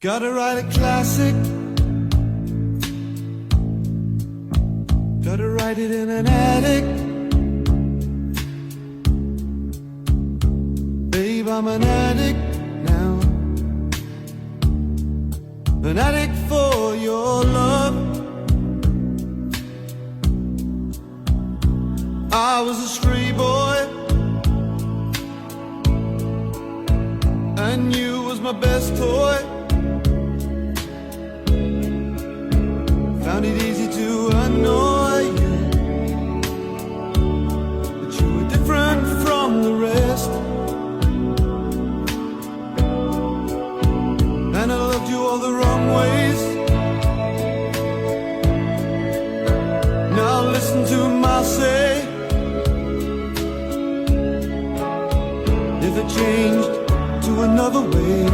Gotta write a classic, gotta write it in an attic. Babe, I'm an addict now, an addict for your love. I was a stray boy, and you was my best toy. Found it easy to annoy you, but you were different from the rest. And I loved you all the wrong ways. Now listen to my say. If it changed to another way,